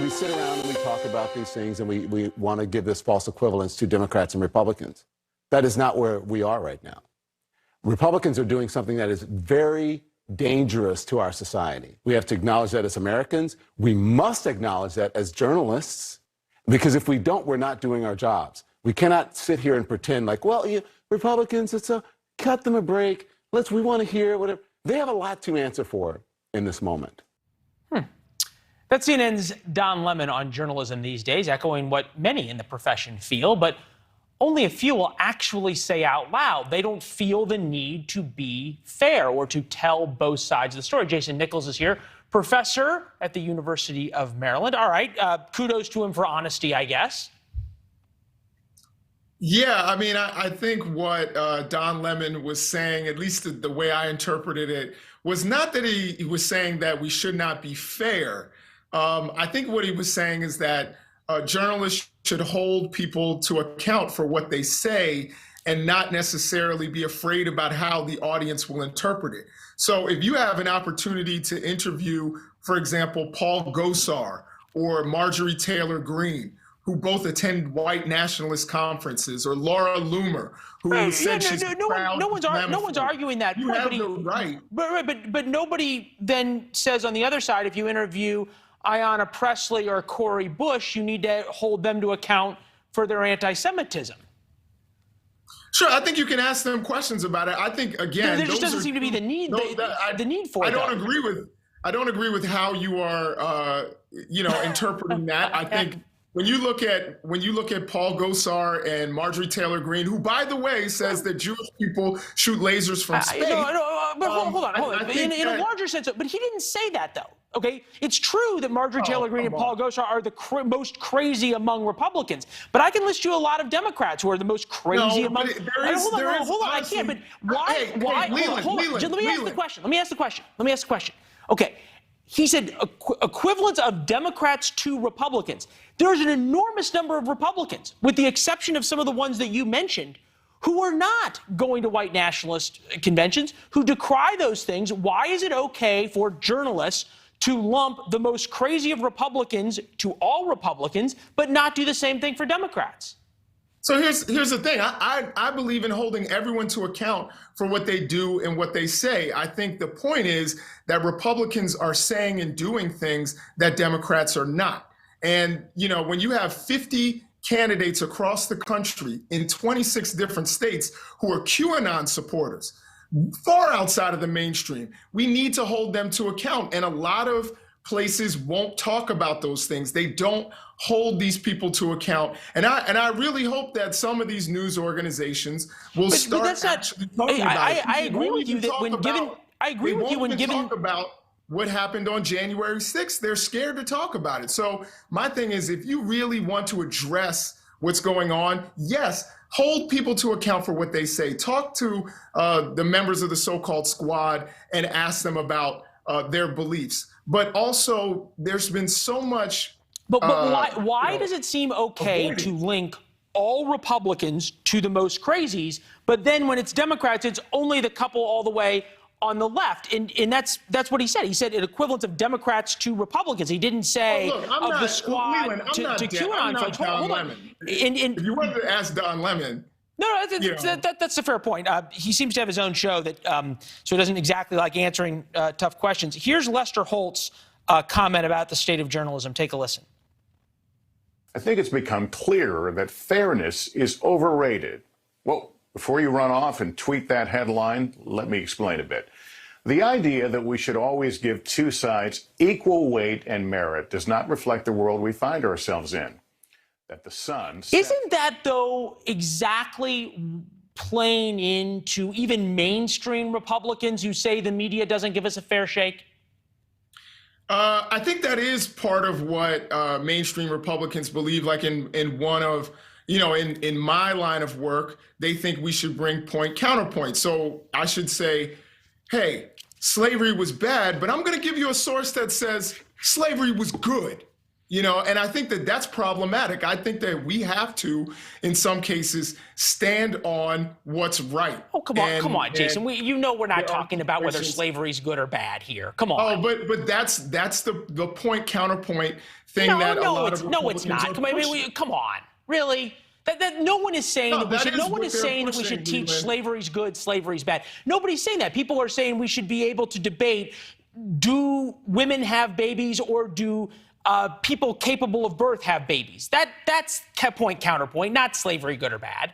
we sit around and we talk about these things and we want to give this false equivalence to Democrats and Republicans. That is not where we are right now. Republicans are doing something that is very dangerous to our society. We have to acknowledge that as Americans. We must acknowledge that as journalists, because if we don't, we're not doing our jobs. We cannot sit here and pretend like, well, Republicans, cut them a break. We want to hear whatever. They have a lot to answer for in this moment. That's CNN's Don Lemon on journalism these days, echoing what many in the profession feel, but only a few will actually say out loud they don't feel the need to be fair or to tell both sides of the story. Jason Nichols is here, professor at the University of Maryland. All right, kudos to him for honesty, I guess. Yeah, I mean, I think what Don Lemon was saying, at least the way I interpreted it, was not that he was saying that we should not be fair. I think what he was saying is that journalists should hold people to account for what they say and not necessarily be afraid about how the audience will interpret it. So if you have an opportunity to interview, for example, Paul Gosar or Marjorie Taylor Greene, who both attend white nationalist conferences, or Laura Loomer, who said she's proud. No one's arguing that. You have the right. But nobody then says on the other side, if you interview Ayanna Pressley or Cori Bush, you need to hold them to account for their anti-Semitism. Sure, I think you can ask them questions about it. I think, again, there just doesn't seem to be the need. The need for it. I don't agree with how you are, interpreting that. I think when you look at Paul Gosar and Marjorie Taylor Greene, who, by the way, says that Jewish people shoot lasers from space. But hold on. In a larger sense, but he didn't say that, though. Okay, it's true that Marjorie Taylor Greene and Paul Gosar are the most crazy among Republicans, but I can list you a lot of Democrats who are the most crazy among. Hold on, I can't. But why? Let me ask the question. Okay, he said equivalence of Democrats to Republicans. There's an enormous number of Republicans, with the exception of some of the ones that you mentioned, who are not going to white nationalist conventions, who decry those things. Why is it okay for journalists to lump the most crazy of Republicans to all Republicans, but not do the same thing for Democrats? So here's the thing. I believe in holding everyone to account for what they do and what they say. I think the point is that Republicans are saying and doing things that Democrats are not. And, when you have 50 candidates across the country in 26 different states who are QAnon supporters, far outside of the mainstream, we need to hold them to account. And a lot of places won't talk about those things. They don't hold these people to account. And I really hope that some of these news organizations will start actually talking about it. I agree with you that when given talk about what happened on January 6th. They're scared to talk about it. So my thing is, if you really want to address what's going on, yes, hold people to account for what they say. Talk to the members of the so-called squad and ask them about their beliefs. But also, there's been so much. But why does it seem okay to link all Republicans to the most crazies, but then when it's Democrats, it's only the couple all the way on the left? And that's what he said. He said an equivalent of Democrats to Republicans. He didn't say the squad to QAnon folks. Hold on. If you wanted to ask Don Lemon. No, that's a fair point. He seems to have his own show that so he doesn't exactly like answering tough questions. Here's Lester Holt's comment about the state of journalism. Take a listen. I think it's become clearer that fairness is overrated. Well, before you run off and tweet that headline, let me explain a bit. The idea that we should always give two sides equal weight and merit does not reflect the world we find ourselves in. That the sun... Isn't that, though, exactly playing into even mainstream Republicans who say the media doesn't give us a fair shake? I think that is part of what mainstream Republicans believe. Like in one of, in my line of work, they think we should bring counterpoint. So I should say, hey, slavery was bad, but I'm going to give you a source that says slavery was good. You know, and I think that that's problematic. I think that we have to, in some cases, stand on what's right. Oh, come on, Jason. You know we're not talking about whether slavery is good or bad here. Come on. Oh, but that's the point counterpoint thing that a lot of Republicans it's not. Come on, really? That no one is saying that we should. No one is saying that we should teach slavery's good, slavery's bad. Nobody's saying that. People are saying we should be able to debate: do women have babies, or do people capable of birth have babies? That's point counterpoint, not slavery good or bad.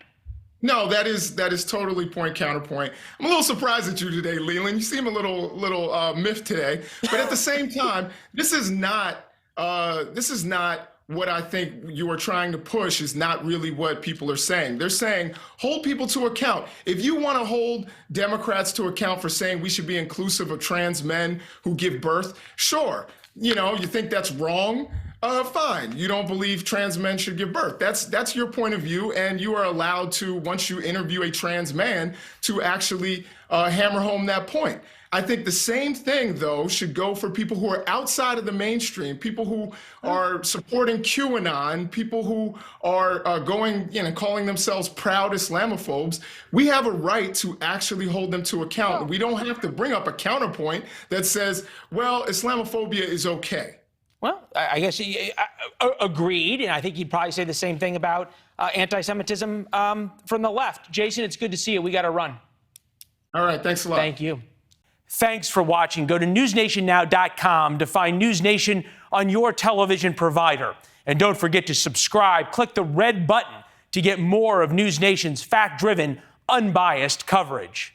No, that is totally point counterpoint. I'm a little surprised at you today, Leland. You seem a little miffed today, but at the same time, this is not what I think you are trying to push. Is not really what people are saying. They're saying hold people to account. If you want to hold Democrats to account for saying we should be inclusive of trans men who give birth, sure. You know, you think that's wrong? Fine. You don't believe trans men should give birth. That's your point of view, and you are allowed to, once you interview a trans man, to actually hammer home that point. I think the same thing, though, should go for people who are outside of the mainstream, people who are supporting QAnon, people who are going, calling themselves proud Islamophobes. We have a right to actually hold them to account. We don't have to bring up a counterpoint that says, well, Islamophobia is okay. Well, I guess agreed, and I think you'd probably say the same thing about anti-Semitism from the left. Jason, it's good to see you. We got to run. All right, thanks a lot. Thank you. Thanks for watching. Go to newsnationnow.com to find NewsNation on your television provider. And don't forget to subscribe. Click the red button to get more of NewsNation's fact-driven, unbiased coverage.